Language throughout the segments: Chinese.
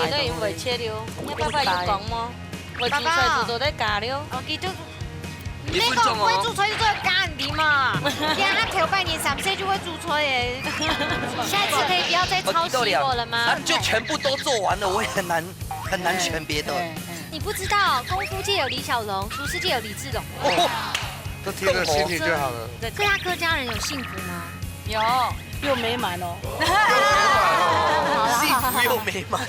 都已經袂切了，你爸爸有講嗎？會煮菜就都在加了。我記得。 1分那個鐘哦。會煮菜就要干的嘛，人家頭半年3歲就會煮菜耶。下一次可以不要再抄襲我了嗎？就全部都做完了，我也很難選別的。你不知道，功夫界有李小龍，廚師界有李志龍。都聽了心情就好了。所以他客家人有幸福嗎？有，又美滿哦。幸福又美滿。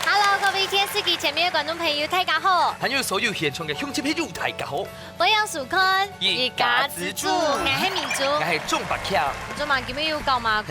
Hello， 各位電視機前面嘅觀眾朋友，大家好。還有所有現場嘅鄉親朋友，大家好。我係樹坤，一家之主，我係民族，我係中白橋。做嘛？今日有搞嘛？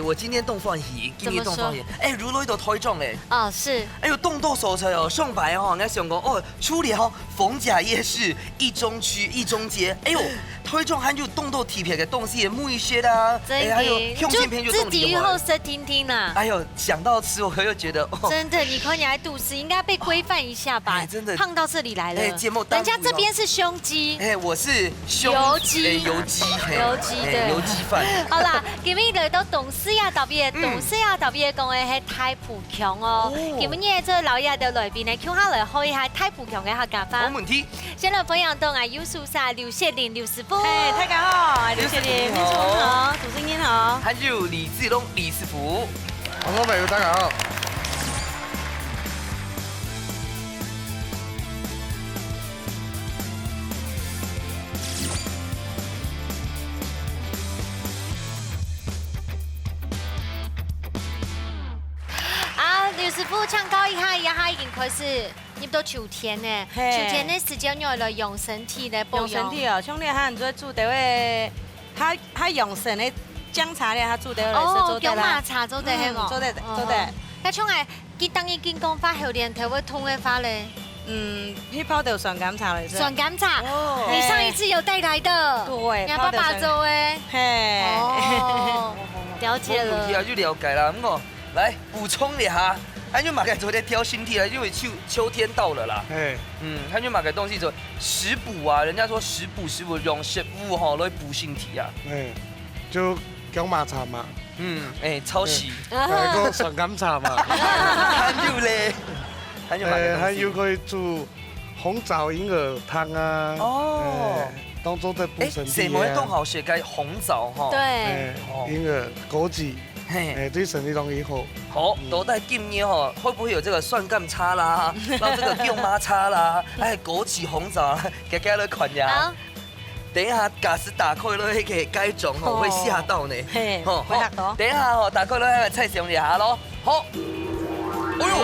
我今天動放戲，今天動放戲。如來到台中誒。哦，是。哎呦，動到手菜哦，上白哦，我想講哦，處理好逢甲夜市、一中區、一中街。哎呦，台中還有動到特別嘅東西，木魚屑啦，還有鄉親朋友自己以後試聽聽啦。哎呦，想到吃我又覺得哦，真的，你看你還肚子應該被規範一下吧？真的胖到這裡來了。節目人家這邊是胸肌。我是油雞。油雞，油雞對。油雞飯。好啦，今日來到董事也特別，董事也特別講嘅係太浦強哦。今日做老爺的來賓呢，叫下來開一下太浦強嘅客家話。冇問題。先來分享到我有叔叔劉雪玲劉師傅。大家好，劉雪玲，你好，主持人好。還有李志龍李師傅。觀眾朋友大家好。 劉師傅唱高一下，而家已經開始入到秋天呢。秋天的時間用來養身體來保養。養身體哦，兄弟他做煮到誒，他養生的薑茶咧，他煮到來哦，薑麻茶做得係冇？做得。但從係結當已經講發後年頭會痛嘅發咧。去泡到酸甘茶嚟。酸甘茶，你上一次有帶來的。對，你爸爸做誒。嘿。哦，了解了。問題啊，就了解啦。咁我來補充一下。 還有馬該做啲挑身體啦，因為秋天到了啦。還有馬該東西做食補啊，人家說食補用食物吼來補身體啊。就薑麻茶嘛。抄襲。嗰個酸甘茶嘛。還有咧，還有可以煮紅棗銀耳湯啊。哦。當做在補身體。什麼都好食，該紅棗吼。對。銀耳、枸杞。 對身體容易好。好，都在今年哈，會不會有這個蒜甘茶啦，然後這個薑麻茶啦，枸杞紅棗，加加來款呀。好。等一下，假使打開了那個該種吼，會嚇到呢。好，會嚇到。等一下吼，打開了那個菜上一下咯。好。哎呦。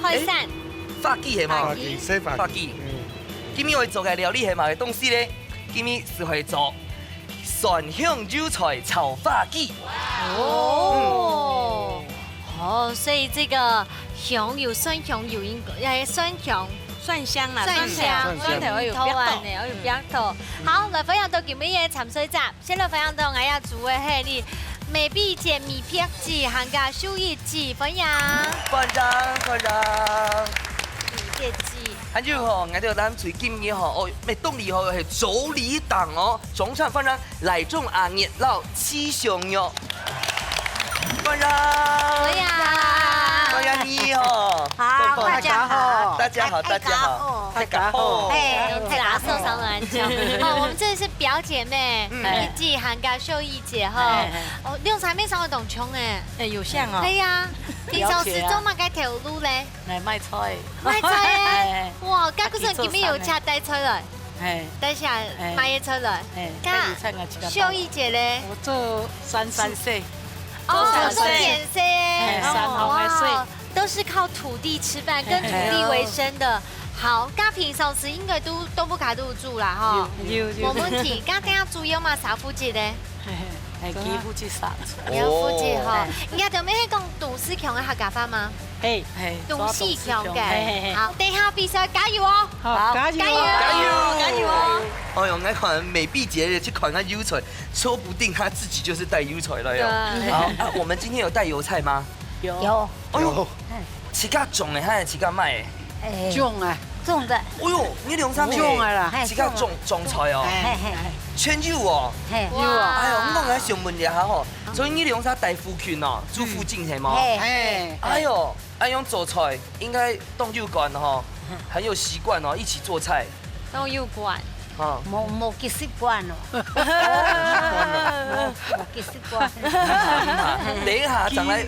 開散。發記係嘛？發記。今日會做嘅料理係嘛嘅東西咧？今日是會做。 蒜香韭菜炒發記哦，所以這個香有酸香有應酸香蒜香啦，蒜頭有邊頭呢，有邊頭。好，來分享到今日嘅茶水集，先來分享到我要煮嘅係你美碧姐米片雞，含個燒熱雞分享。班長。米片雞。 還有吼，我哋咱最今日吼，哦，咩動力吼係走里檔哦，總唱班長來種阿熱鬧七雄肉，班長，班長你好，大家好，大家好，大家好，大家好，太打受傷了，好，我們這是表姐妹，一季韓家秀儀姐哈，哦，用啥面上會懂窮誒？有像哦，係啊，平常時做乜嘅條路咧？嚟賣菜，賣菜誒，哇，家嗰陣今日有車帶出來，帶下賣嘢出來，家秀儀姐咧，我做三色，哦，做點色，哇，都是靠土地吃飯，跟土地為生的。好，家平常時應該都不卡都住啦，哈，冇問題。家聽下主要嘛，啥夫節咧？係幾夫節殺？有夫節哈，而家做咩係講董事強嘅客家話嗎？係董事強嘅。好，等下比賽加油哦！好，加油！哦！哎呦，那款美碧姐這款個油菜，說不定她自己就是帶油菜來喲。好，我們今天有帶油菜嗎？有。哎呦，其他種的還是其他賣的？種啊，種的，哎呦，你兩三種啊啦，是較種菜哦，全有哦。有啊，哎呦，我來想問一下吼，所以你兩三大附近哦，住附近係嗎？哎呦，安用做菜應該當有關吼，很有習慣哦，一起做菜。都有關。啊，冇幾習慣咯，冇幾習慣。等一下，上來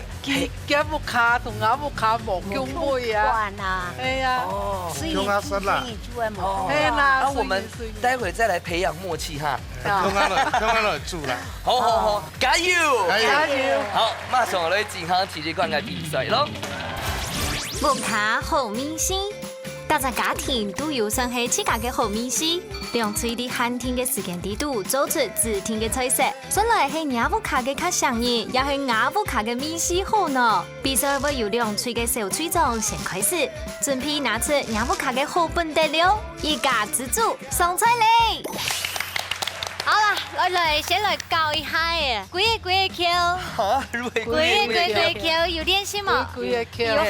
夾木卡同鴨木卡冇叫妹啊，係啊，哦，用啊生啦，係啦，那我們待會再來培養默契哈。用安來煮啦。好好好，加油！加油！好，馬上我哋健康體育館嘅比賽咯。木卡好明星。大家家庭都有生係自家嘅好面試，兩嘴啲寒天嘅時間地度做出指定嘅菜色。本來係雅布卡嘅較上癮，也係雅布卡嘅面試好呢。比賽會由兩嘴嘅小嘴長先開始，準備拿出雅布卡嘅好本得了，一家之主上菜嚟。好啦，來先來教一下誒，幾個 Q， 啊，幾個 Q 有練習嗎？有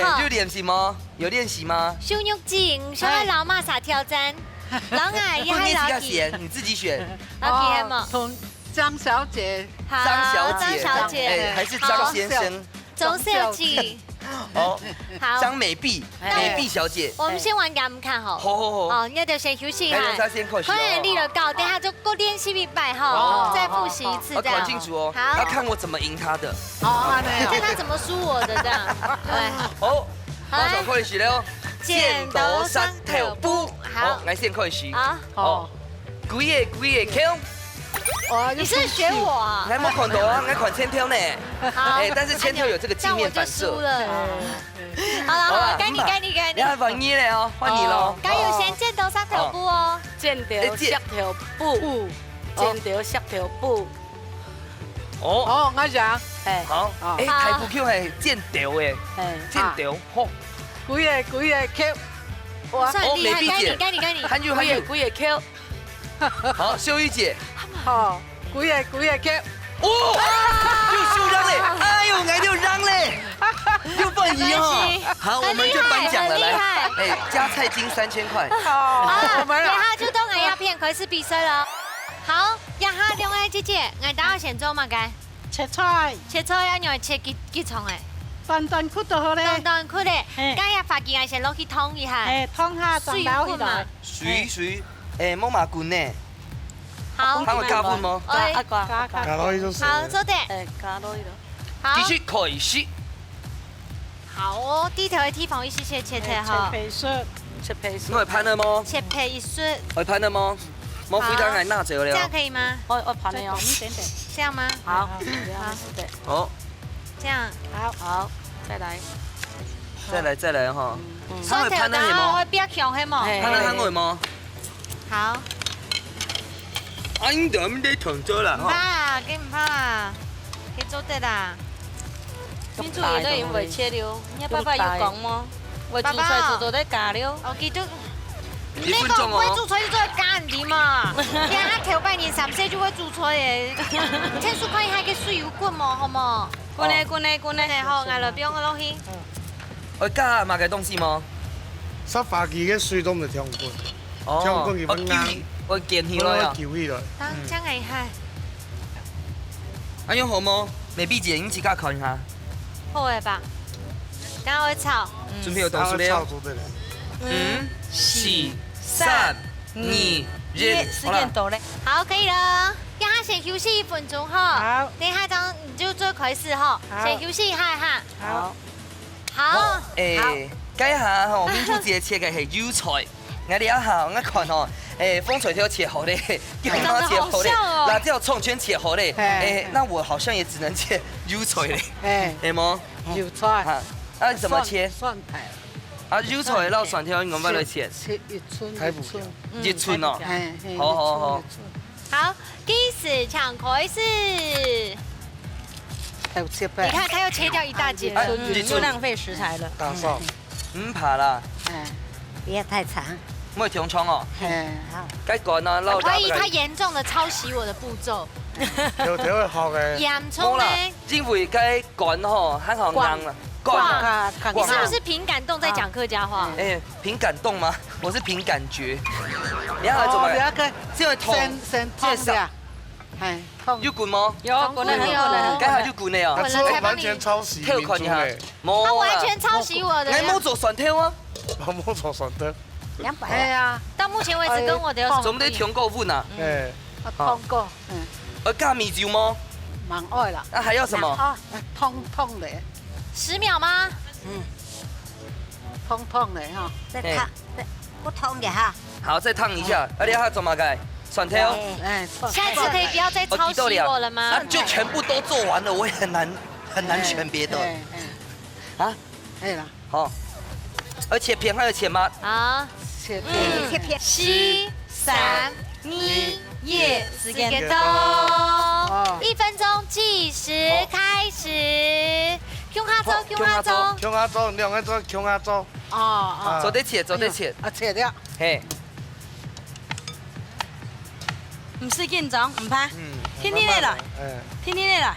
好，有練習嗎？有練習嗎？胸肉緊，想去老馬啥挑戰？老矮也係老幾？你自己選。老幾係嗎？同張小姐，張小姐，哎，還是張先生？張小姐。哦，好，張美碧，美碧小姐。我們先玩給他們看好。好。哦，那就先休息一下。可能你就搞，等下就過練習一擺哈，再複習一次這樣。搞清楚哦。好。要看我怎麼贏他的。看他怎麼輸我的這樣。對。好，馬上開始了。剪刀石頭布。好，我先開始。好。幾個 Q？你是學我啊？你冇看到啊？我看千挑呢。哎，但是千挑有這個鏡面反射。好了，該你。你係換你了哦，換你咯。該有先剪刀石頭布哦。剪刀石頭布，剪刀石頭布。哦，我講，好。哎，台布 Q 係剪刀誒，剪刀，好。幾個 Q， 算厲害，該你。還有幾個 Q。好，秀玉姐。好，幾個 Q。哦，又秀讓嘞！哎呦，我就讓嘞，又半贏哦。好，我們就頒獎了，來，哎，加菜金3000塊。好，我們等下就到我要片開始比賽了。好，一下兩位姐姐，我等下先做乜嘅？切菜，按樣切幾重誒？斷骨就好咧。斷骨咧，今日發件我先攞去燙一下。燙下水滾嘛。水，哎，冇麻棍呢。好，他會加分嗎？加落去就是。好，做得。加多一點。繼續開始。好哦，第一條嘅地方一起切哈。切皮我會拍了嗎？切皮一絲。會拍了嗎？冇回答，我拿走了。這樣可以嗎？我拍了哦。這樣嗎？好，好。這樣。好，再來哈。雙條蛋我會比較強係冇？拍得香會嗎？好。哎，你哋停咗啦。唔怕啦，佢唔怕啦，佢做得啦。你煮嘢都已經會切了，你爸爸有講嗎？會煮菜做得加了。我記得。你講會煮菜就做加啲嘛？而家頭半年3歲就會煮菜嘅，聽說可以喺個水油滾嘛，好冇？滾好，我來邊個落去？會加乜嘅東西嗎？濕化機嘅水都唔係香滾，香滾佢分硬，我見起來啊。攪起來。當真係係。安用好嗎？美碧姐，你自己看一下。好嘅吧？等我炒。準備有東西了。 5、4、3、 2、1，時間到咧。好，可以了。一下先休息1分鐘哈。好。等下當你就做開始哈。先休息一下哈。好。好。誒，計下吼，民主節切嘅係油菜，我哋一下我看吼，風水條切好咧，雞毛切好咧，辣椒蔥圈切好咧，那我好像也只能切油菜咧，係麼？油菜。啊，怎麼切？蒜頭。 啊，油菜撈蒜條，我幫你切。切一寸。一寸哦。好。好，計時搶開始。你看，他又切掉一大截，就浪費食材了。大少。唔怕啦。不要太長。唔會長蔥哦。好。該趕啦，撈。懷疑他嚴重的抄襲我的步驟。條條會學嘅。洋蔥咧。因為該趕吼，很好硬啦。逛。你是不是凭感动在讲客家话？哎，凭感动吗？我是凭感觉。你好，做乜嘅？即係痛，先痛下，哎，痛。要滚嗎？有滚了，很滚了。梗係要滾的哦。他完全抄襲跳看一下，他完全抄襲我的。你冇做船跳啊？我冇做船跳。200。哎呀，到目前為止跟我的有什麼？做乜啲跳過穩啊？哎，我痛過，加米酒嗎？蠻愛啦。那還要什麼？痛的。10秒嗎？痛的哈。再燙，不痛的哈。好，再燙一下。你下做乜嘅？船跳。下一次可以不要再抄襲我了嗎？那就全部都做完了，我也很難選別的。啊？可以了。好。而且片還有錢嗎？好。切片。7、3、2、1，時間到，1分鐘計時開始。向下走，向下走，向下走，兩個走，向下走。走得切，走得切。切掉。嘿。唔使緊張，唔怕。聽你的來，聽你的來。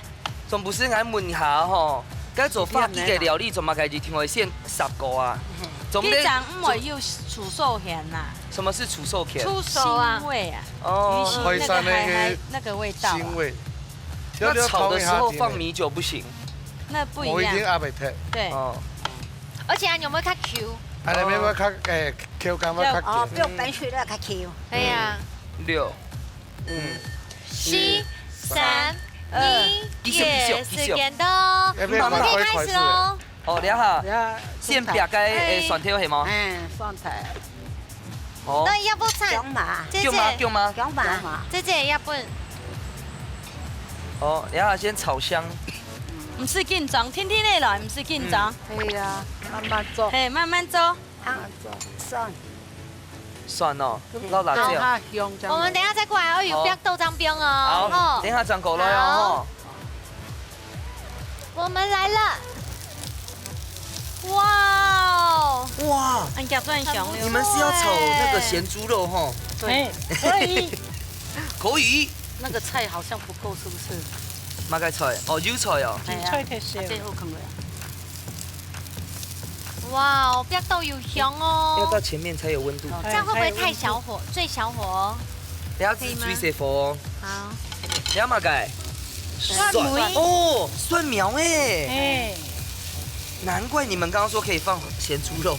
仲不是俺問一下吼，該做法記嘅料理，做乜嘅日天會先10個啊？機長唔會要楚壽鹹呐。什麼是楚壽鹹？出手啊！腥味啊。哦。魚腥那個味道。腥味。那炒的時候放米酒不行。那不一樣。我一定阿未踢。對。哦。而且你有沒有較 Q？啊，你咪較Q 感覺較哦，不用白水了，較 Q。哎呀。 6、7、3、2、1，時間到，我們可以開始嘍。哦，你好。先撇開蒜條係嗎？蒜頭。哦。那要不菜？叫嗎？叫嗎？姜麻。姐姐要不？哦，你好，先炒香。唔使緊張，聽聽你來，唔使緊張。可以啊，慢慢做。嘿，慢慢做。蒜。蒜哦，撈辣椒。我們等下再過來哦，有不要豆漿冰哦。好，等下轉過來哦。我們來了。哇！哇！哎呀，轉熊了。你們是要炒那個鹹豬肉吼？對，可以。可以。那個菜好像不夠，是不是？乜嘅菜？哦，腰菜哦。菜太少。最後可能。哇，不要豆有香哦。要到前面才有溫度。這樣會不會太小火？最小火哦。你要最細火哦。好。你要乜嘅？蒜哦，蒜苗哎。難怪你們剛剛說可以放鹹豬肉。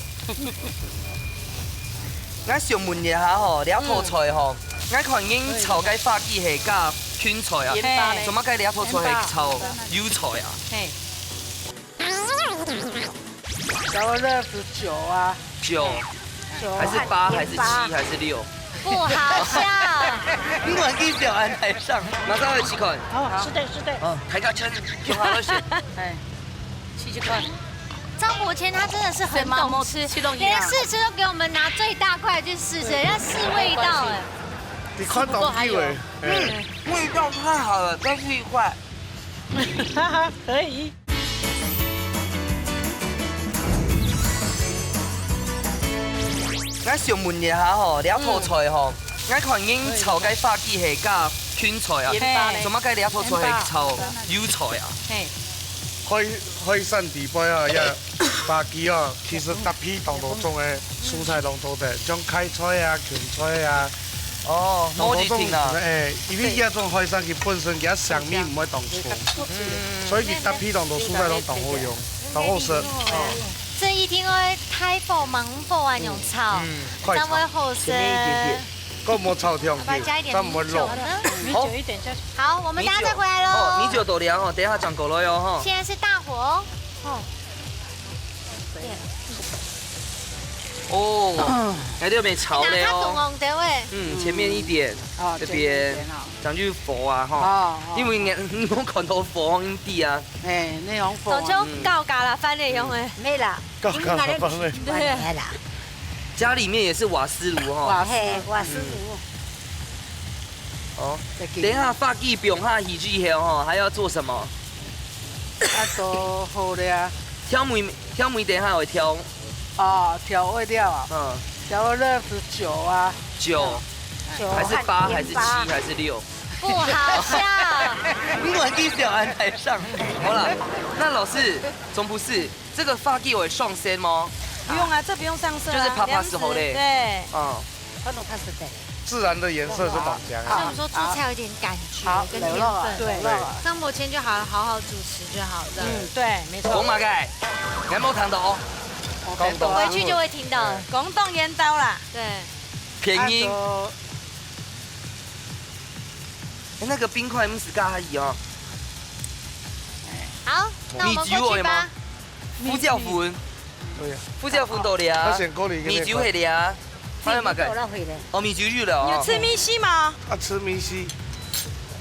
我想問一下吼，兩套菜吼，我看已經炒雞發雞係加圈菜啊，做乜雞兩套菜係炒腰菜啊？嘿。小熱是9啊，9，還是8，還是7，還是6？不好笑。英文記表安台上，馬上會試看。哦，是的。哦，睇個chân，用好了先。哎，7塊。張伯謙他真的是很懂吃，連試吃都給我們拿最大塊去試吃，要試味道哎。你看到機會。味道太好了，再試一塊。可以。我想問一下吼，兩套菜吼，我看已經炒雞發雞係加圈菜啊，做乜雞兩套菜係炒腰菜啊？開山地杯啊，呀，發雞啊，其實搭配當當中嘅蔬菜當中的，像開菜啊、芹菜啊，哦，我哋聽啊，因為呢種開山佢本身佢香味唔會當醋，所以佢搭配當當蔬菜都當好用，當好食。這一定會太火猛火啊，用炒，這樣會好食。個冇炒條，這唔會落。好，好，我們等下再回來嘍。哦，米酒倒涼哦，等下轉過來哦，哈。現在是大火哦。哦，喺呢邊炒咧哦。前面一點，這邊講句火啊，哈。因為你冇看到火喺地啊。哎，那種火。就高嘎啦，翻嚟用誒。沒啦。高嘎啦，翻嚟。對啦。家裡面也是瓦斯爐哈。瓦斯爐。哦，等一下發雞餅下魚之後哈，還要做什麼？啊，做好了啊。挑梅等一下會挑。哦，調味料啊。嗯。調熱是9啊。9。還是8，還是7，還是6？不好笑。英文記表安台上。好了，那老師總不是这个发髻会上身吗？不用啊，这不用上色啊，就是啪啪时候嘞对，嗯，我弄它是的。自然的颜色是绑浆啊。所以我们说煮菜有点感觉跟天分。对张伯谦就好好主持就好了。对，没错。讲嘛该，有冇听到？广东回去就会听到了。广东烟刀啦，对，便宜。那个冰块不是咖喱哦。好，那我们过去吧。呼叫粉，对啊，呼叫粉到了我。先过嚟米酒系了啊，还有嘛个？了回来。哦，米酒肉了哦。有吃米稀吗？啊，吃米稀。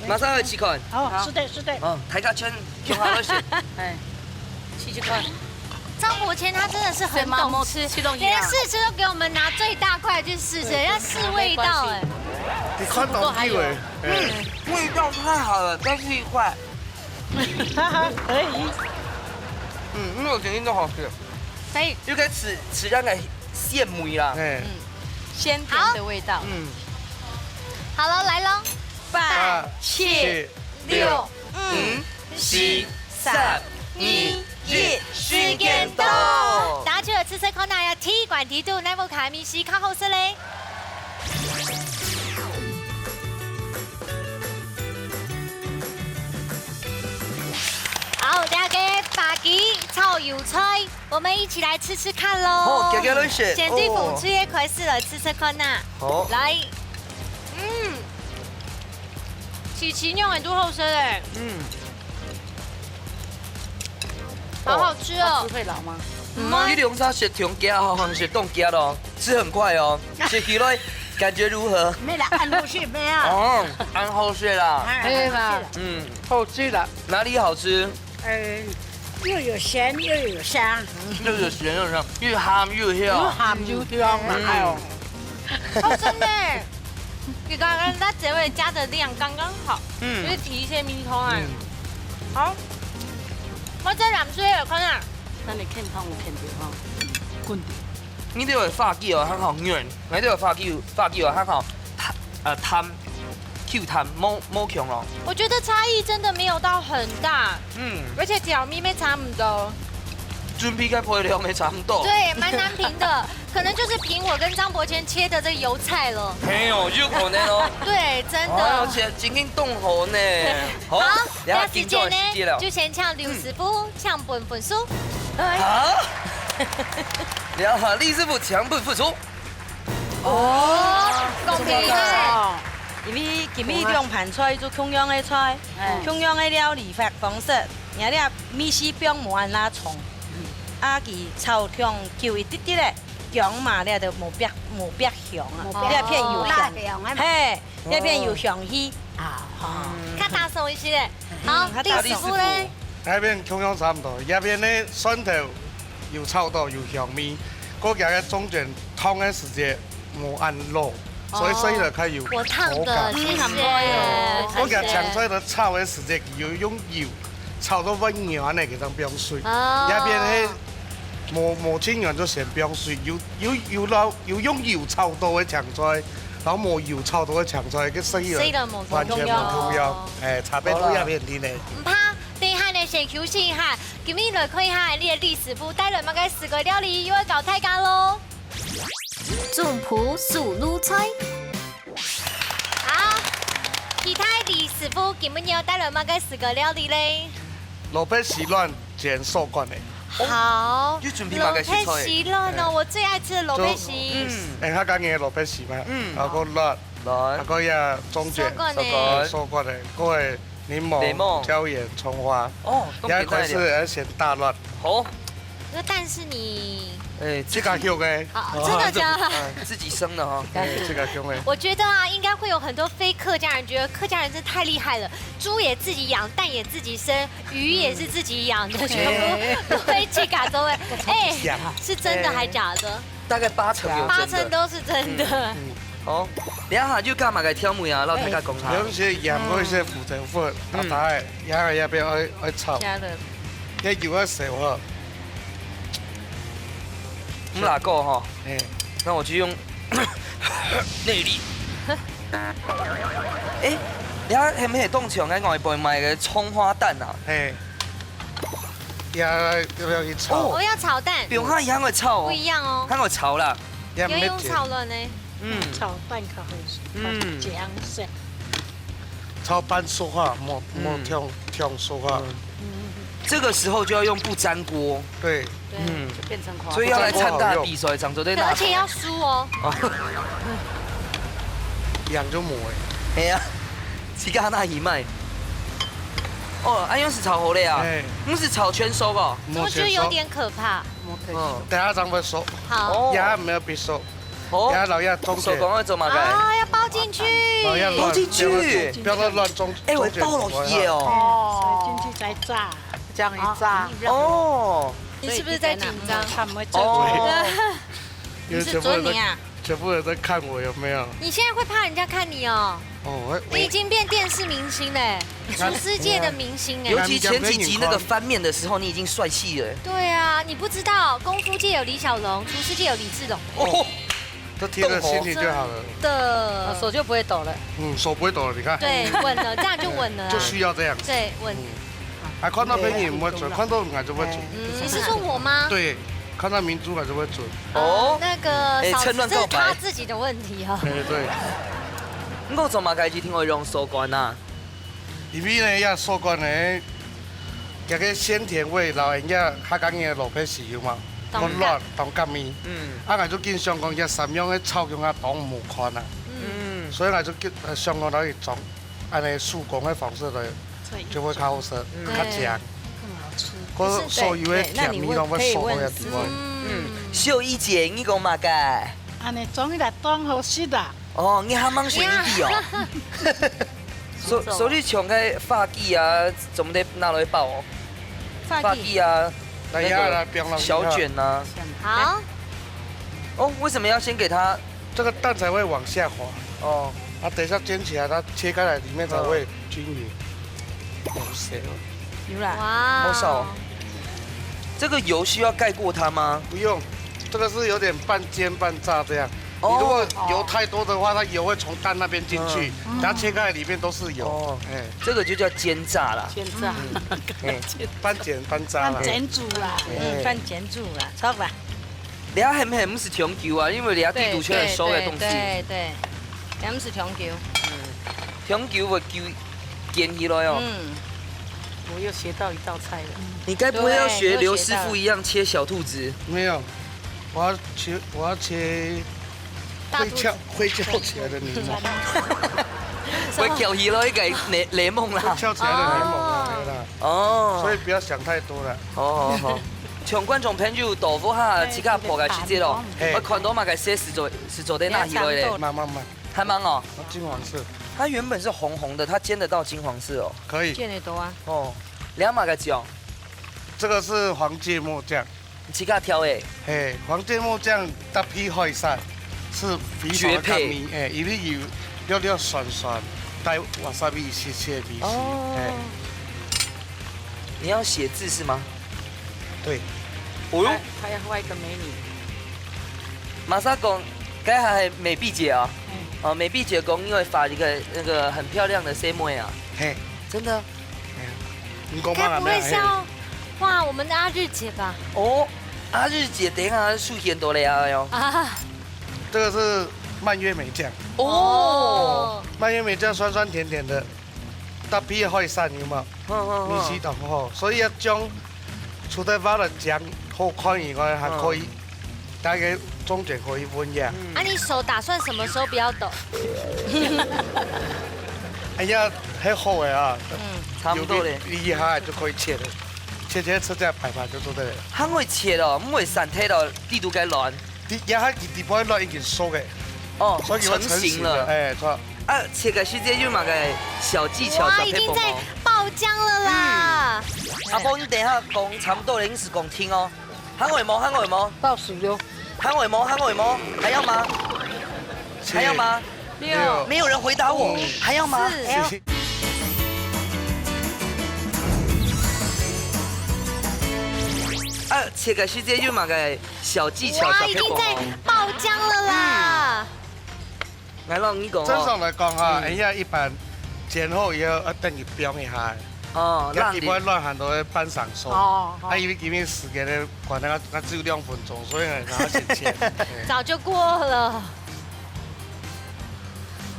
马上要吃看。哦，是的，是的。哦，抬个圈，挺好的些。哎，去看。张伯谦他真的是很懂吃，连试吃都给我们拿最大块去试吃，人家试味道哎。你看到机会。味道太好了，再吃一块。可以。因为我觉得都好吃。可以，就可以吃那个鲜梅啦。哎，鲜甜的味道。好了，来喽8、7、6、5、4、3、2、1，时间到，打出了吃色康纳要踢馆踢度，奈布卡米西靠后色嘞。好，大家把鸡炒油菜，我们一起来吃吃看喽。好，加热水。先对风吹也开始了，吃吃看呐。好，来，起奇用很多后生哎，好好吃哦。会老吗？你用啥血糖加哦，血冻加咯，吃很快哦。吃起来感觉如何？没了，按后续没有。哦，安后睡啦。对啦，好吃的。哪里好吃？又有咸又有香，又有咸又香，又鹹又又香。鹹又香嘛，哎呦，哦，真的，你刚刚那结尾加的量刚刚好，就是提一些米汤哎。好，我这2岁了，看啊。那你看汤我看到哈，滚的。呢啲係發酵啊，很好軟；呢啲係發酵啊，很好攤 Q 彈冇強咯。我覺得差異真的沒有到很大，而且條面沒差唔多。準備嘅配料沒差唔多。對，蠻難評的，可能就是憑我跟張伯謙切的這個油菜了。嘿呦，有可能哦。對，真的。而且已經凍好呢。好，那時間呢，呢就先唱劉師傅唱本本書。好。然後李師傅強本付出。哦，公平啊！因為今日用盤菜做中央的菜，中央的料理法方式，然後米絲薑無按拉葱，佢炒香叫一啲啲咧，薑嘛咧就無煸香啊，呢片油香，嘿，呢片油香氣啊，較大手一些。好，李師傅咧，那邊中央差唔多，那邊咧蒜頭又炒到又香味，嗰個嘅中間湯嘅時間冇按落。所以就可以有我燙的，謝謝。我嘅搶出嚟炒嘅時間要用油炒到溫軟咧，其實不用水。一邊咧冇清軟就先不用水，要用油炒到嘅搶出來，然後冇油炒到嘅搶出來，佢死了，完全冇同樣。誒，差別都一邊啲咧。唔怕，等一下呢先休息一下，今日來看一下你嘅李師傅帶來乜嘅4個料理，又要搞大家咯。總鋪素滷菜。好，其他李師傅今日要帶來乜嘅4個料理咧？蘿蔔絲卵煎素乾的。好，要準備乜嘅食材？絲卵哦，我最愛吃的蘿蔔絲。誒，香港嘅蘿蔔絲嘛，然後個辣，然後呀中卷，素乾的，嗰個檸檬、椒鹽、蔥花。哦，一開始要先大辣。好。那但是你，這個香嘅，真的假的？自己生的哈，這個香嘅。我覺得啊，應該會有很多非客家人覺得客家人真的太厲害了，豬也自己養，蛋也自己生，魚也是自己養的，全部都會去搞都會。哎，是真的還假的？大概80%有真的。80%都是真的。好，你下就幹嘛嘅挑梅啊，老大家講下。有些鹽嗰些腐成粉，然後睇，然後一邊愛炒，一油一食喎。我們哪個哈？那我就用內力。你睇係咪係當場喺外邊賣嘅蔥花蛋啊？要去炒，我要炒蛋，不用它一样会炒哦，不一样哦，它会炒啦。也有用炒了呢。炒蛋较好食，酱色。炒半熟化，莫跳熟化。这个时候就要用不粘锅，对，就变成花。所以要来参加比赛，长做在对，而且要酥哦。养就磨哎呀，是干那一卖。哦，安用是炒好的啊，不是炒全熟哦。我觉得有点可怕。等下咱们熟，好。鸭没有必熟，哦，鸭老鸭中手工要做嘛？啊，要包进去。老鸭包进去，不要乱中。哎，我包落去哦。哦，进去再炸，这样一炸。哦，你是不是在紧张？哦，因为全部人在看我有没有？你现在会怕人家看你哦？哦，你已经变电视明星嘞，厨师界的明星哎。尤其前几集那个翻面的时候，你已经帅气了。对啊，你不知道，功夫界有李小龙，厨师界有李志龙。哦，都贴着心里就好了。的，手就不会抖了。手不会抖了，你看。对，稳了，这样就稳了。就需要这样。对，稳。还看到美女不会准，看到我就会准。你是说我吗？对。看到明珠还是会准哦，那个嫂子这是他自己的问题哈。对。我做嘛家己听我用手关啊，因为呢，要手关呢，加个鲜甜味，老人家较讲嘅萝卜豉油嘛，我辣当甲面，啊，我就见香港嘅三样嘅炒用啊当无看啊，所以我就叫香港佬去种，安尼手工嘅方式来，就会较好食，较香。嗰所有嘅甜味拢要收喺地方。秀一姐，你讲嘛个？安尼种起来当好食啦。哦，你还忙水泥哦。所以像个发髻啊，怎么得拿来包哦？发髻啊，那个小卷啊。好。哦，为什么要先给它？这个蛋才会往下滑。哦。啊，等一下煎起来，它切开来里面才会均匀。好咸哦。有啦。哇。多少？这个油需要盖过它吗？不用，这个是有点半煎半炸这样。你如果油太多的话，它油会从蛋那边进去，它切开里面都是油。哎，这个就叫煎炸啦。煎炸。半煎半炸啦。半煎煮啦。半煎煮啦，错吧？你下咸咸唔是长球啊，因为你下地图圈收嘅东西。对对，你唔是长球。长球会球煎起来哦。我又学到一道菜了。你该不会要学刘师傅一样切小兔子？没有，我要切会翘起来的柠檬。会翘起来个柠檬啦。翘起来的柠檬啦。哦。所以不要想太多了。好。像观众朋友豆腐哈，自家破个细节咯。我看到嘛个写是做在哪起来的？慢，还忙哦。金黄色。它原本是红红的，它煎得到金黄色哦。可以。煎得多啊。哦，两码个椒。这个是黄芥末酱。自家挑诶。嘿，黄芥末酱搭配海sản是非常的味，哎，因为有了酸，带瓦萨比切味丝。哦。你要写字是吗？对。哦哟。他要画一个美女。马上讲，该还是美碧姐啊。哦，美碧姐公因为发一个那个很漂亮的 C 妹啊。嘿。真的。该不会像画我们的阿日姐吧？哦。阿日姐等下数很多了哟。啊，这个是蔓越莓酱。哦，蔓越莓酱酸酸甜甜的，搭配海產有冇？米絲豆腐，所以一將除咗包的醬好看以外，還可以大概中間可以溫熱。啊，你手打算什麼時候不要抖？哎呀，很好嘅啊，差不多咧，厲害就可以切了。切吃这样排就做得了。很会切咯，唔会散体咯，地都该乱。也喺地板乱已经熟嘅，哦，所以成型了。哎，错。啊，切个时间有嘛个小技巧，小已经在爆浆了啦。阿婆，你等下讲差不多了，你是讲听哦。喊尾毛，喊尾毛。倒数哟。喊尾毛，喊尾毛，还要吗？还要吗？没有人回答我，还要吗？啊，切个时间有嘛个小技巧，哇，已经在爆浆了啦！来，让你讲。正常来讲哈，哎呀，一般煎后也要等于标一下，哦，一基本乱喊都会班上收。哦，因为时间咧，管那个只有2分钟，所以呢，然后先签。早就过了。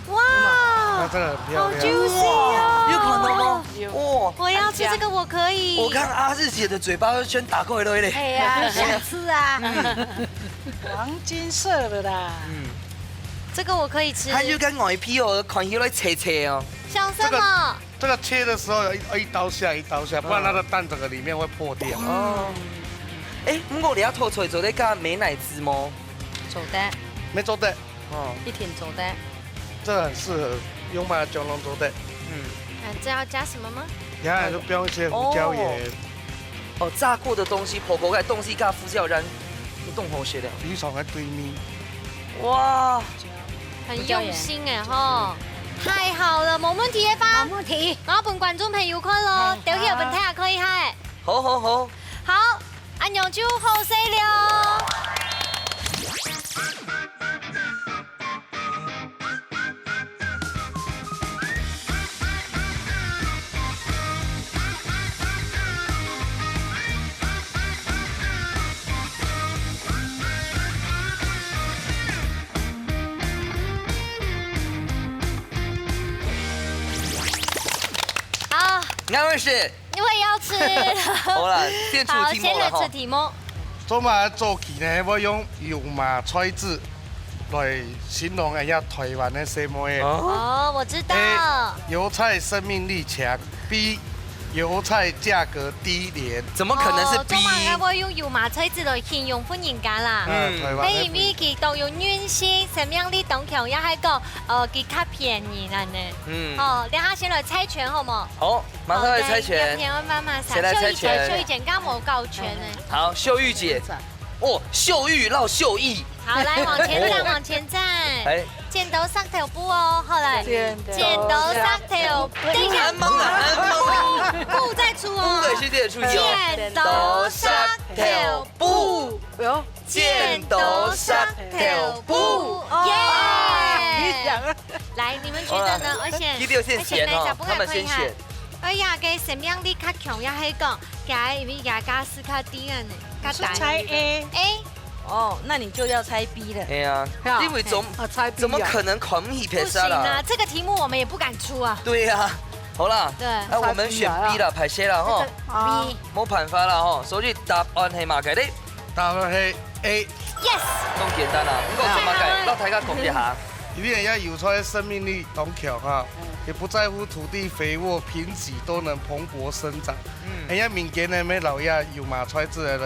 哇，那真的很漂好亮。 juicy 哦！有可能吗？哇！我要吃这个，我可以。我看阿日姐的嘴巴都全打开了嘞。哎呀，想吃啊！黄金色的啦。嗯，这个我可以吃。它就跟外皮哦，看起来切切哦。想什么？这个切的时候要一刀下，不然它的蛋整个里面会破掉。哦。哎，不过你要拖出来做咧加美乃滋吗？做的，没做的，哦，一天做的。这很适合用马姜龙做的。嗯。这要加什么吗？然后就不用一些胡椒盐、哦，炸过的东西，破锅盖东西加胡椒然，你动好些了。鱼肠喺对面。哇，很用心哎哈！太好了，冇問題嘅吧？冇問題。我伴觀眾朋友看咯，掉起入邊睇下可以係。好好好。好，阿娘就好細了。两位是，因为要吃。好啦，变出好，题目了哈先来出。题目。做马做起呢，我用油麻菜籽来形容一下台湾的什么嘢。哦，我知道。 A 油菜生命力强 ，B 油菜价格低廉。怎么可能是 B？中马嘅我用油麻菜籽來形容歡迎家啦。台灣喺面佢都用軟性，什麼樣啲東強也係個佢較便宜啦呢。嗯。哦，等下先來猜拳好冇？好，馬上來猜拳。片我慢慢猜。誰來猜拳？秀玉姐剛冇夠拳呢。好，秀玉姐。哦，秀玉繞秀逸。好，來往前站，往前站。哎。剪刀石頭布哦，後來。剪刀石頭布。等一下。很猛啊，很猛。布再出哦。布嘅是這個出題哦。剪刀石頭布。剪刀石頭布。耶！來，你們覺得呢？而且他們先選。哎呀，嘅什麼樣啲較強也係講，嘅因為嘅家是較低啊呢，較大。猜 A。 A。哦，那你就要猜 B 了。哎呀，因為怎麼可能狂喜不撇沙啦？行啊，這個題目我們也不敢出啊。對呀，好啦，對。那我們選 B 啦，排泄啦吼。 B。冇辦法啦吼，所以答案係馬嘅咧。答案係 A。 Yes。咁簡單啦，咁我怎麼解？讓大家講一下。因為人家油菜生命力很強啊，也不在乎土地肥沃貧瘠都能蓬勃生長。人家民間呢，咩留意油麻菜籽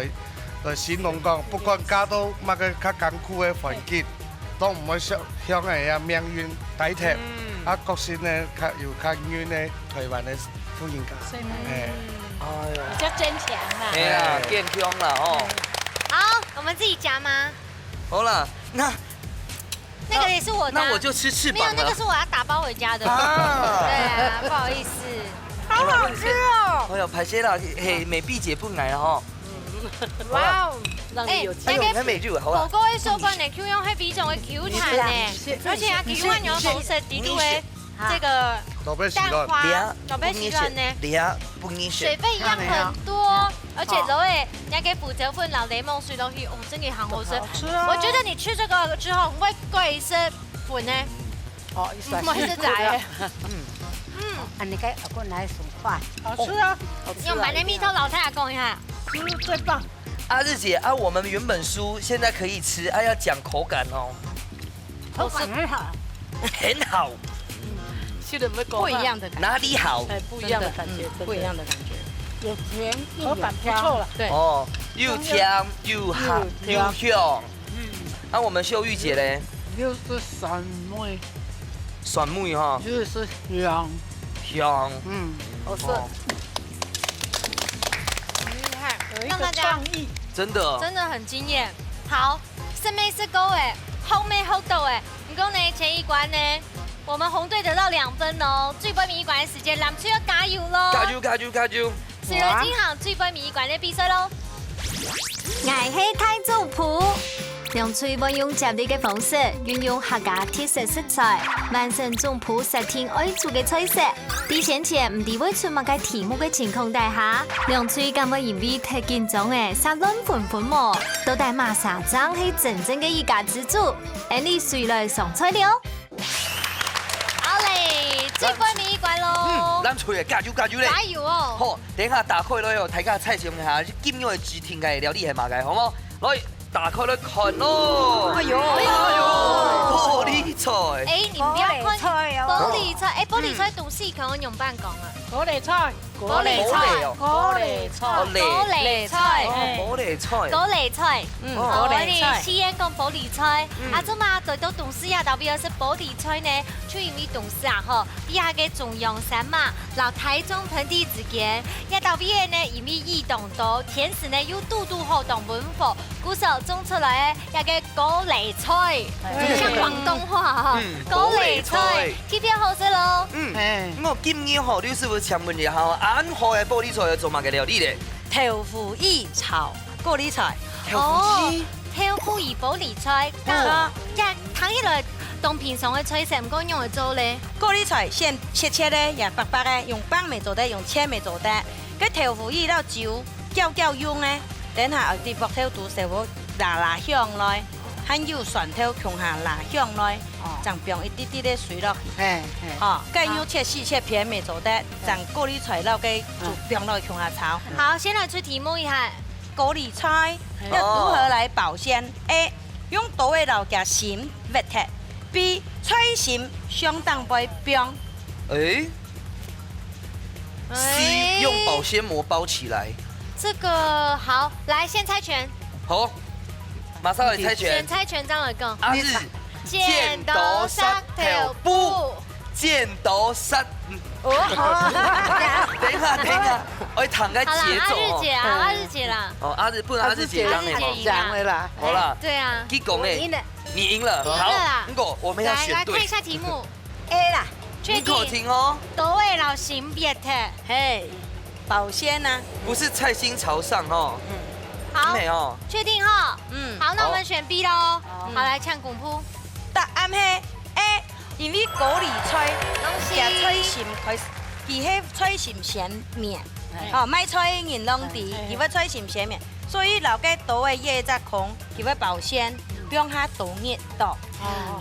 來形容講，不管加到乜嘅較艱苦嘅環境，都唔會向人家命運低頭。啊，個性呢，較遠呢，台灣嘅歡迎家。哎呀，比較堅強啦。哎呀，健康啦哦。好，我們自己夾嗎？好啦，那個也是我的。那我就吃翅膀了。沒有，那個是我要打包回家的。對啊，不好意思。好好吃哦！哎呦，排泄啦，嘿，美碧姐不矮了哈。哇哦！讓你有機哎呦，那個那美就好啦。哥哥嘅手法呢，Q 用係比種嘅 Q 彈呢，而且啊，Q 用有紅色底度嘅這個蛋花，老貝喜歡呢，不你選。水分一樣很多，而且老誒，也給補這份老檸檬水落去，哦，真係很好吃。我覺得你吃這個之後，會貴些款呢。哦，唔係食仔。啊，你該我來爽快，好吃啊！用把那蜜桃老太太講一下，最棒。阿日姐啊，我們原本書現在可以吃，啊要講口感哦。口感很好，很好。吃的沒不一樣的感覺。哪裡好？哎，不一樣的感覺，不一樣的感覺。有甜口感不錯了。對。哦，又甜又好又香。啊，我們秀玉姐嘞？就是酸梅，酸梅哈。就是香。香。好吃。很厲害，讓大家創意，真的。真的很驚豔。好，上面是高誒，後面好到誒。唔講呢，前一關呢，我們紅隊得到2分哦。最尾一關嘅時間，藍隊要加油咯！加油加油加油！是來進行最尾一關嘅比賽咯。我係太祖譜，用嘴运用接力嘅方式，运用客家特色食材，完成总谱10天爱做嘅菜色。伫先前唔知會出乜嘅題目嘅情況底下，用嘴咁會因為太緊張嘅殺亂盤盤模，到底馬沙張係真正嘅一家之主。而你誰來上菜了？好嘞，最關面一關咯。咱吹嘅加油加油咧！加油哦！好，等下打開落去，睇下菜上下今日嘅主題嘅料理係乜嘅，好冇？來，打開來看咯！哎呦，玻璃菜。哎，你不要看玻璃菜，哎，玻璃嗯菜董事可能用辦講啊。果嚟菜，果嚟菜，果嚟菜，哦，果嚟菜，玻璃菜。果嚟菜，果嚟菜西安講玻璃菜，啊，做嘛對到董事啊，特別是玻璃菜呢，就因為董事啊，吼，底下嘅中央山嘛，老台中盆地之間，也特別呢，因為異動多，甜食呢又度度好動文化，故時種出來嘅一個果嚟菜，像廣東話哈，果嚟菜，特別好食咯。我今日吼，劉師傅請問一下，安好嘅玻璃菜要做乜嘅料理咧？豆腐意炒果喱菜。哦，豆腐與玻璃菜，哦一睇起來當平常嘅菜食唔該用嚟做咧。果喱菜先切的，也白白的，用棒米做的，用切米做的。cái豆腐意了酒較用呢，等下啲薄頭肚食會辣香來，還有蒜頭強下辣香來，就放一啲啲的水落去。哦，跟用切細切片米做的，將果喱菜落嘅就放落去強下炒。好，先來出題目一下。果喱菜要如何來保鮮 ？A. 用多嘅料加鹽煨剔。B. 菜心相當被冰。哎，C 用保鮮膜包起來。這個好，來先猜拳，好，馬上來猜拳先。猜拳張來講。阿日剪刀石頭布。剪刀石。等一下，我要彈個好啦，節奏阿日姐啊，阿哦。日姐啦。哦，阿日不能阿日姐當阿日姐誒。贏贏啦。好啦，對啊。結果誒，你贏了。贏了啦好，我們要選對來看一。下題目。 A 啦，確你給我定。聽哦，多位老師別睇。嘿，保鮮呐。不是菜心朝上哦，好，美哦。確定哈。嗯，好，那我們選 B 嘍。好，來唱古鋪。答案係 A，因為果喱菜恭喜加菜心佢，佢係菜心鮮面，哦，買菜銀龍啲，佢會菜心鮮面，所以留嘅多嘅葉隻孔，佢會保鮮，不用下多熱到。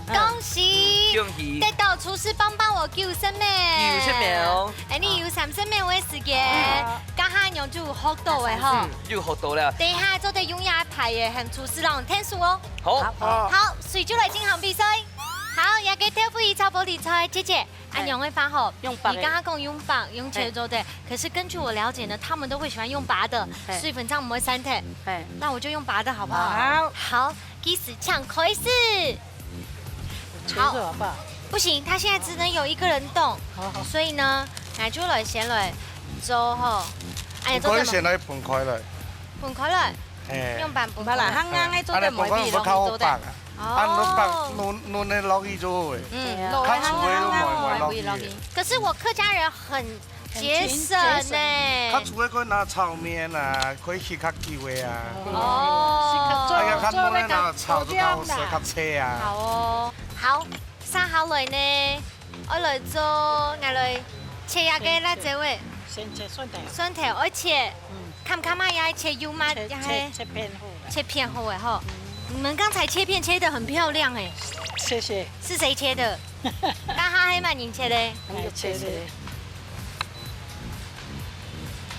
恭喜！恭喜得到廚師幫幫我叫聲咩？叫聲咩哦？誒，你要三聲咩位時間？家下用就學到嘅嗬。又學到了。等下就得用一排嘅向廚師讓天數哦。好，好，隨就來進行比賽。好，也給豆腐一炒玻璃菜，姐姐，按用會發好。用白的你剛剛講用白，用切做的，可是根據我了解呢，他們都會喜歡用白的，所以粉這樣唔會散脫。那我就用白的好不好？好，好，計時搶開始。好，好不好？不行，他現在只能有一個人動，所以呢，俺就來先來做吼，哎，做什麼？可以先來分開來。分開來，誒用板分開唔係啦，來。啱啱喺做嘅梅比不靠咯，做白的。啊，按落白弄的落去就會。嗯，落啱較粗的都啱冇梅比落去。可是我客家人很節省較呢。粗的可以拿炒麵啊，可以去較久的啊。哦，哎呀，較嫩的拿炒就較好食較脆啊。好哦，好，生下來呢，我來做，我來切下嘅辣椒味，先切蒜頭，蒜頭我切，看唔看嘛？也切油嘛，也係切片好，切片好誒吼。你們剛才切片切得很漂亮哎，謝謝，是誰切的？剛哈黑曼寧切的。還有切的，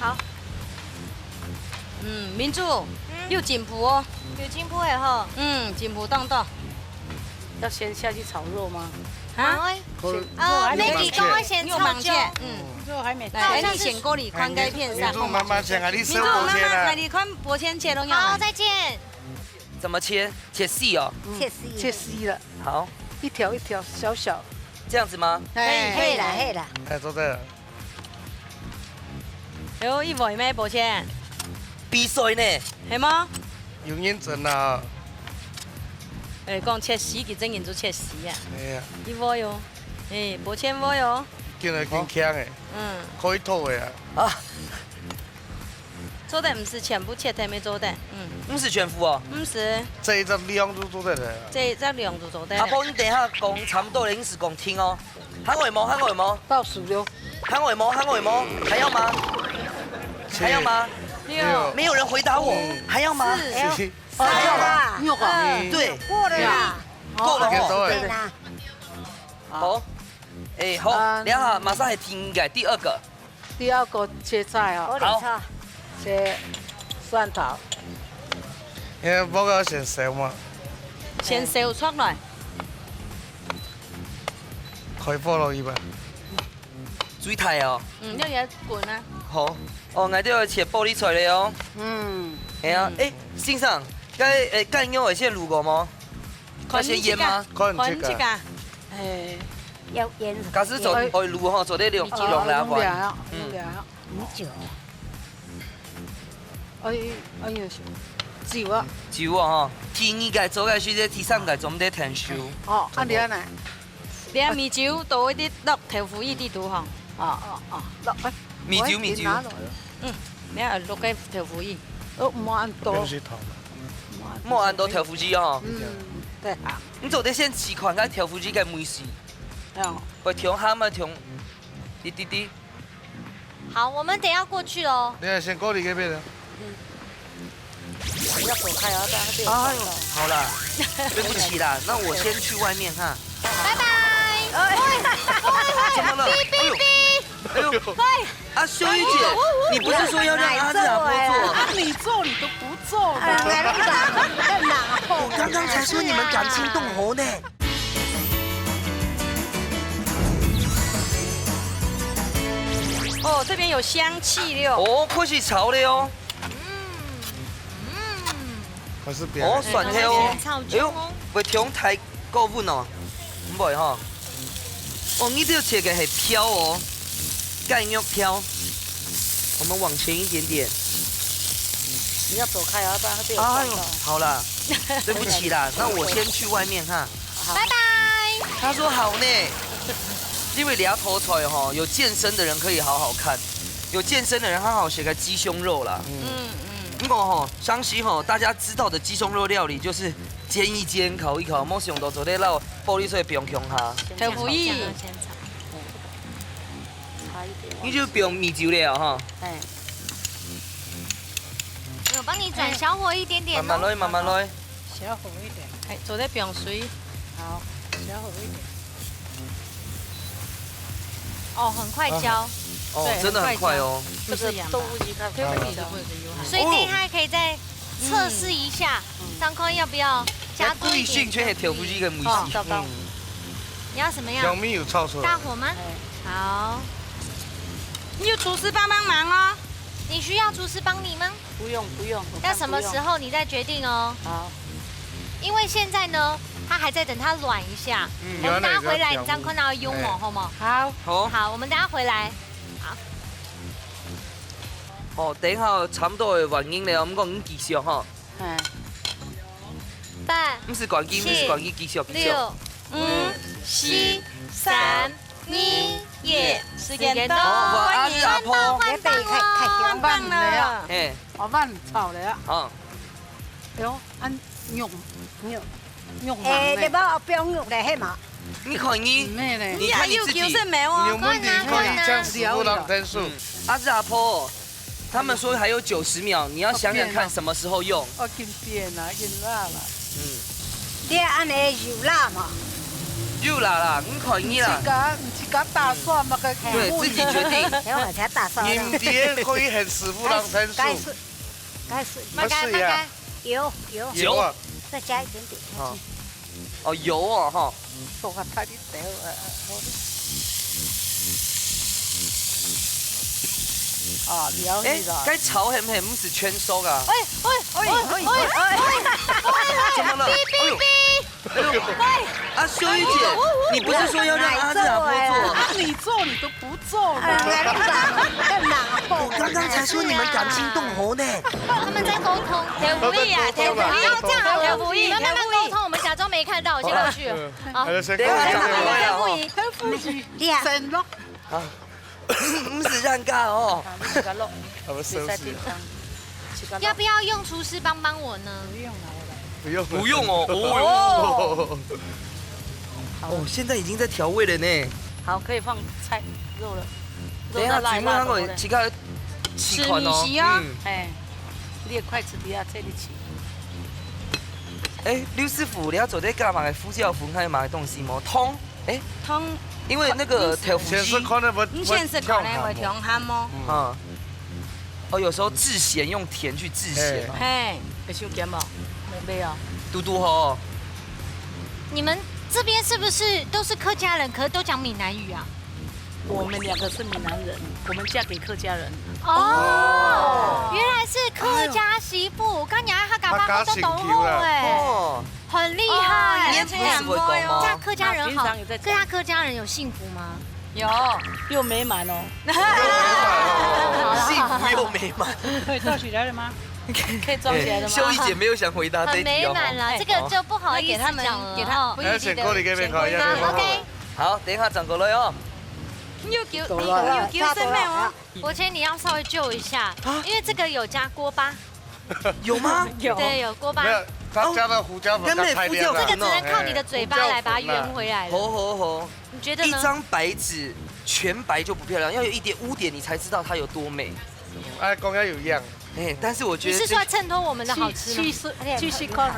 好，嗯，民主有進步哦。有進步誒吼。嗯，進步當當。要先下去炒肉嗎？啊，可以，Maggie 講我先炒酒。用盲切，嗯。肉還沒來，你先過嚟看該片上。民主慢慢切啊，你民主慢手不切慢啊來，。你看薄切切都用好，完。再見。怎麼切？切細哦。切絲了，好，一條一條小小，這樣子嗎？可以啦，可以啦。哎，做得。有一位咩薄切？比賽呢？係嗎？有認真啊。誒，講切絲，佢真認做切絲啊！哎呀，一位喲，誒，薄切位喲。見嚟見強的，嗯，可以吐的啊。啊，做得唔是全部切體咪做得，不是全副哦。唔是，这一只量就做得来了。這量就做得。阿婆，你等一下講差不多的意思講聽哦。喊我冇，喊我冇，倒數6，喊我冇，喊我冇，還要嗎？還要嗎？ 6、沒有人回答我，還要嗎？ 7、還要嗎？ 6啊，對，過了啦，夠了哦。對啦，好，哎好，等一下馬上來聽嘅第二個。第2個切菜哦，我嚟錯，切蒜頭，因為不過先燒嘛，先燒出來，開火落去吧。水太哦。一嘢灌啊。好，哦，我都要切玻璃出來哦。哎呀，哎，先生，該乾肉會先滷過嗎？要先醃嗎？可能這個。滾這個。誒，要鹽假使做會滷吼，做啲用來用關。涼，米酒，哎呀，酒啊，酒啊吼，第二屆做嘅時，第三屆做唔得聽收。哦，啊你啊呢？你阿米酒倒一啲落豆腐依啲度行，落去。米酒米酒。你阿落嘅豆腐依。唔好按多東，西頭。莫按到調腐機哦。對啊，你做啲先試看下調腐機嘅梅事，哦，會調下嘛調，啲。好，我们等一下过去喽。你係先過嚟嗰邊啊？要走開啊，但係哎呦，好啦，對不起啦，那我先去外面哈。拜拜。怎麼了？哎呦，啊，秀玉姐，你不是說要讓阿志阿婆做？啊你做你都不做的，我剛剛才說你們感情動喉呢。哦，這邊有香氣了。哦，開始炒了喲。還是別。哦，蒜頭哦。炒哎呦，會調太過分哦，唔會哈。哦，你這個切嘅係飄哦，乾肉飄。我們往前一點點。你要走開啊，不然會被我哎呦撞到。，好啦，對不起啦，那我先去外面哈。拜拜。他說好呢，因為倆頭菜哈，有健身的人可以好好看，有健身的人好好寫個雞胸肉啦。不過哈，湘西哈，大家知道的雞胸肉料理就是煎一煎、烤一烤，莫想到做啲撈玻璃碎不用哈，豆腐依。你就不用米酒了哈。我帮你转小火一点点慢慢來，慢慢來。小火一點，係做啲冰水。好，小火一點。哦，很快焦，哦，真的很快哦。不是羊動物雞看對不起，不是油哈。所以等一下可以再測試一下，張坤要不要加多一故意訓點？卻係調夫機嘅梅哦，西。糟糕。你要什麼樣？小米有炒出來大。火嗎？好，你有廚師幫幫忙哦。你需要廚師幫你嗎？不用不用，要什麼時候你再決定哦。好，因為現在呢，它還在等它軟一下。我們等下回來，你張坤要用我，好嗎？好，好。好，我們等下回來。哦，等一下差不多會還應了，咁講已經繼續哈。嗯，八、唔是關機，唔是關機，繼續繼續。六、五、七、3、2、1，時間到，我阿志阿婆。換檔哦。很棒了。誒，我幫你炒了，啊，有按用誒，你的，幫我標肉嚟係嘛？你看你，咩呢？你還有求勝沒哦？有問題可以將師傅讓分數。阿志阿婆，他們說還有90秒，你要想想看什麼時候用。我見變啦，見辣啦，你按你油辣嘛？又來啦，你看你啦，唔是講大蒜嘛個對自己決定。然後才打燒鹽的。碟可以很師傅讓分數。該是慢改慢改。油，油啊，再加一點點。哦，哦油哦哈，做下太啲掉啊，了誒解啦。該炒係唔係唔是全熟啊？哎哎哎！怎麼了？哎呦，啊秀玉姐，你不是說要讓阿志阿婆做？啊，你做你都不做啊，的。我剛剛才說你們感情動喉呢。他們在溝通。豆腐依啊，豆腐依，這樣好了，豆腐依，你們慢慢溝通，我們假裝沒看到，我先過去了。好，先等一下講講。咩啊？你啊，真咯，唔是讓尬哦。係咪收視？要不要用厨师帮我呢？不用了，不用不用哦，哦。哦，现在已经在调味了呢。好，可以放菜肉了。等一下，全部那个其他吃米稀哦。哎，你的筷子底下这里起。哎，刘师傅，你要做在干嘛？呼叫分开买东西吗？汤，哎，汤，因为那个调腹肌，你先是可能会调咸吗？嗯。哦，有时候制咸用甜去制咸。嘿，会伤咸吗？没有。嘟嘟吼。你们这边是不是都是客家人，可是都讲闽南语啊？我们2个是闽南人，我们嫁给客家人。哦，原来是客家媳妇，刚娘他干嘛都懂哦哎，很厉害。你不是会讲吗？嫁客家人好，客家人有幸福吗？有，又美满哦。幸福又美满。可以装起来了吗？可以装起来了吗？秀姨姐没有想回答这一题很美满了，这个就不好意思讲了。给他不一定的。好 ，OK。好，等一下转过来哦。又叫什么哦？国谦，你要稍微救一下，因为这个有加锅巴。有吗？有。对，有锅巴。没有，他加的胡椒粉太亮了。这个只能靠你的嘴巴来把它圆回来了。好。你觉得呢？一张白纸全白就不漂亮，要有一点污点，你才知道它有多美。哎，公要有样。哎，但是我觉得你是说衬托我们的好吃吗？70块。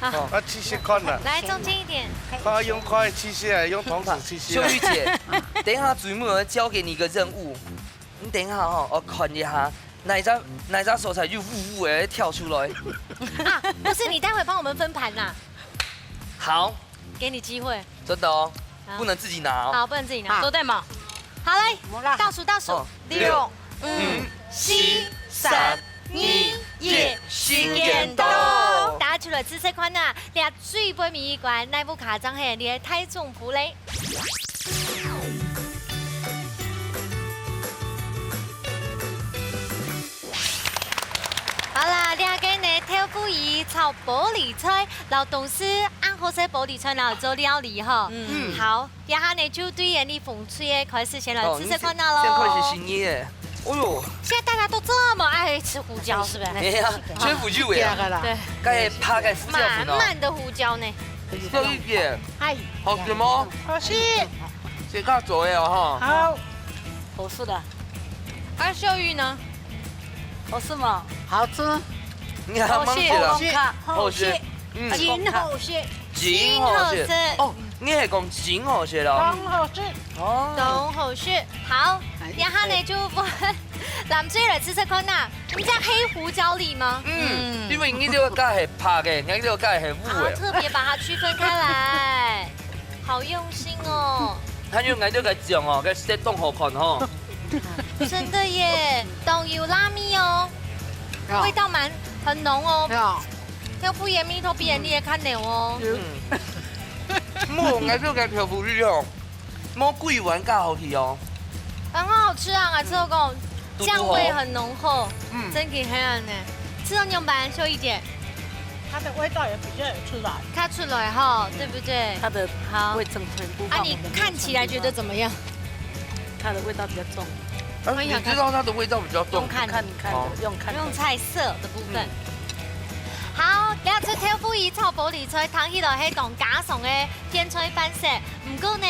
好，70块了。来，中间一点。他用筷70，用筒子70。秀玉姐，等一下主持人交给你一个任务，你等一下哦，我看一下哪张手才就呜的跳出来。啊，不是，你待会帮我们分盘呐。好，给你机会。真的哦，不能自己拿哦。好，不能自己拿。都对吗？好嘞，倒数6、5、4、3、2、1，新年到！打出了紫色款呐，你水杯米罐，内部卡张嘿，你的太重普嘞。好啦，你个呢挑不宜炒玻璃菜，老董事按好些玻璃菜，然后做料理哈。好，一下呢就对眼力风吹的开始先来紫色款呐喽。现在开始新耶。哦呦！现在大家都这么爱吃胡椒，是不是？哎呀，全副就味啊！对，该拍该胡椒粉哦。满满的胡椒呢。秀玉姐，好吃吗？好吃。这个做的哦哈。好。好吃的。而秀玉呢？好吃吗？好吃。你还蛮吃了。好吃。真好吃。真好吃。哦，你係講真好吃咯。真好吃。哦。真好吃。好，然後呢就問男仔嚟吃吃看呐，你加黑胡椒粒嗎？因為你這個蓋係拍嘅，你這個蓋係烏嘅。特別把它區分開來，好用心哦。他用我這個醬哦，佢食凍好看哦。真的耶，豆油拉米哦，味道很濃哦。要不鹽米頭比人哋也看牛哦。冇我這個條腐魚哦，冇貴丸加好吃哦。很好吃啊，我吃過，醬味很濃厚，真挺黑暗的。吃到牛板秀一姐，它的味道也比較有出來。看出來哈，对不對？它的味整部。啊，你看起來覺得怎麼樣？它的味道比較重。你知道它的味道比較重？用菜色的部分。好，你出挑不宜炒玻璃菜，睇起來係當假餸嘅天菜版式。唔過呢，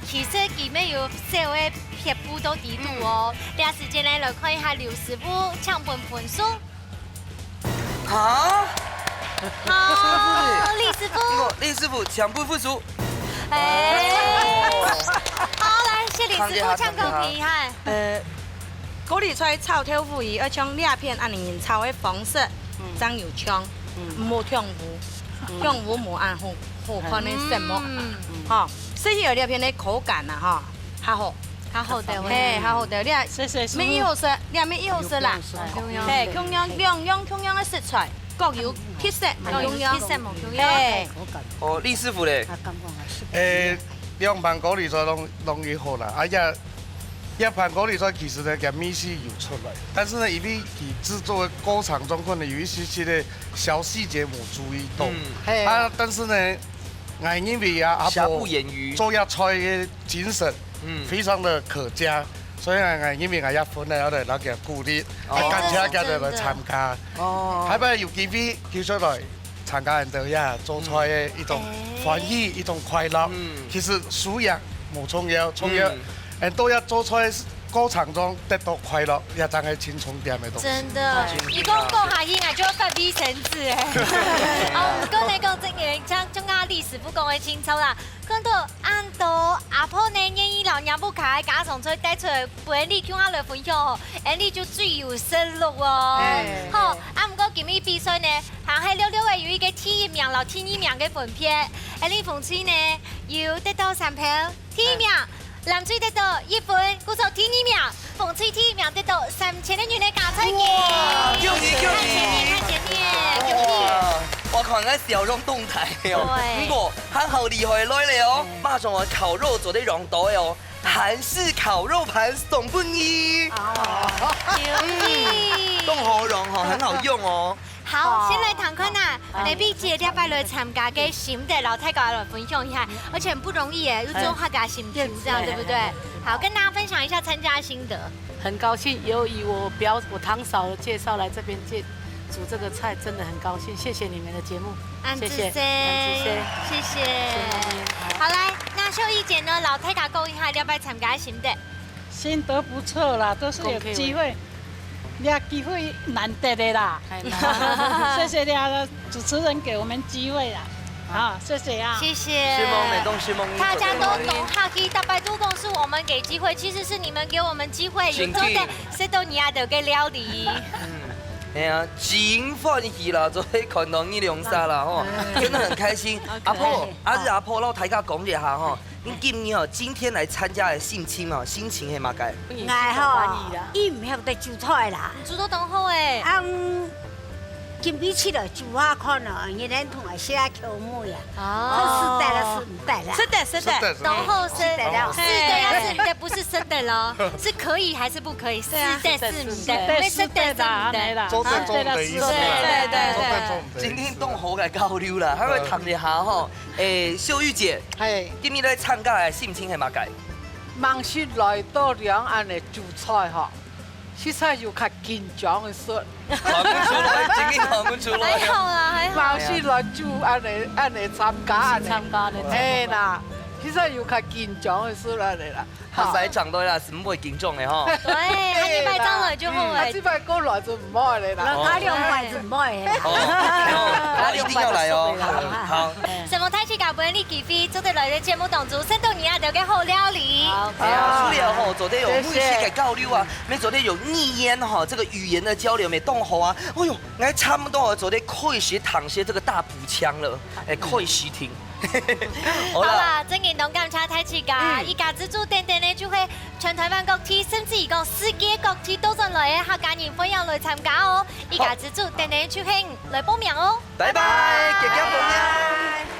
其實佢咩有小嘅撇布都喺度哦。呢時間咧來看一下劉師傅搶盤盤數。啊？好，李師傅。李師傅搶盤盤數。哎。好，來謝李師傅搶個皮哈。高麗菜炒挑腐魚，要將兩片按年炒嘅方式，將油槍，唔好跳糊，跳糊冇按好看嘅色幕，嚇，所以有兩片嘅口感啊，嚇，較好，較好的，嘿，較好的，你係咩意思？你係咩意思啦？嘿，同樣兩樣同樣嘅食材，各有特色，同樣，嘿，哦，李師傅咧，兩盤高麗菜弄以後啦，一盤高麗菜其實呢，嘅米絲有出來，但是呢，因為佢製作的過程中可能有一些的小細節冇注意到，但是呢，我認為啊，瑕不掩瑜，做一菜嘅精神，非常的可嘉，所以因為我一款咧，我哋攞嘅鼓勵，跟車嘅嚟參加。哦，係咪要機會叫出來參加人哋呀做菜嘅一種歡喜，一種快樂。其實素養冇重要，重要人都要做菜過程中得到快樂，也真係輕鬆點嘅東西。真的，你講過下應該就發揮成子誒。哦，講你講真嘅，將個歷史不講會清楚啦。講到按到阿婆呢，願意老娘不卡嘅家常菜帶出來，陪你叫我來分享，而你就最有深入哦。好，啊唔過今日比賽呢，行喺溜溜嘅有一個第一名老第二名嘅分別，而你馮翠呢要得到3票，第一名。藍翠得到1分，鼓手第2名，馮翠第1名得到3000元嘅加菜券。恭喜恭喜！看前面，恭喜！我看我笑容動態哦。不過還好厲害來了哦，馬上我烤肉做得用到哦，韓式烤肉盤送給你。恭喜！凍好用哦，很好用哦。好，先來談看啊，你俾姐姐拜來參加嘅心得，老太搞來分享一下，而且很不容易耶，要做客家心情，這樣對不對？好，跟大家分享一下參加心得。很高興由以我堂嫂的介紹來這邊煮這個菜，真的很高興，謝謝你們的節目，謝謝，謝謝。好來，那秀儀姐呢？老太搞講一下要拜參加心得。心得不錯啦，都是有機會。倆機會難得的啦，謝謝倆的主持人給我們機會啦，好，謝謝啊，謝謝。是夢美東，是夢。大家都懂哈基大白都講是我們給機會，其實是你們給我們機會，有做的塞多尼亞的嘅料理。哎呀，真歡喜啦！昨天看到你龍沙啦，吼，真的很開心。阿婆，阿婆，老大家講一下吼，你今年哦，今天來參加的性侵哦，心情係嘛解？我吼，伊唔曉得煮菜啦，煮到當好誒。今比起來煮下看咯，人哋同我寫口目呀。哦，是的了，是唔對了。是的，是的。然後是的了，是的呀，是的，不是生的咯，是可以還是不可以？是的，是唔的，沒是的，是唔的。做得做得意思啦，對。今天當好嘅交流啦，喺度談一下吼，秀玉姐，係今日來參加嘅心情係嘛解？忙起來到兩岸嚟煮菜嗬。其實要較緊張嘅說，看不出來，今天看不出來。還好啦，還好。忙起來煮，按嚟參加，係啦。其實要較緊張嘅說嚟啦。學仔長到啦，是唔會緊張嘅嗬。對，下禮拜上來就好誒。下禮拜過來就唔愛你啦。阿兩塊就唔愛。哦，一定要來哦。好。什麼太氣搞本你機會，做得來嘅節目當中，聖多尼亞有嘅好料理。哎呀，除了吼，昨天有母語嘅交流啊，沒昨天有逆煙哈，這個語言的交流沒動好啊。哎呦，我差不多昨天可以學躺些這個大補槍了，哎，可以時聽。好啦，真係動感差太氣噶，依家自助等等咧就會全台灣各地，甚至講世界各地都上來嘅客家人歡迎來參加哦。依家自助等等就興來報名哦。拜拜，結結報名。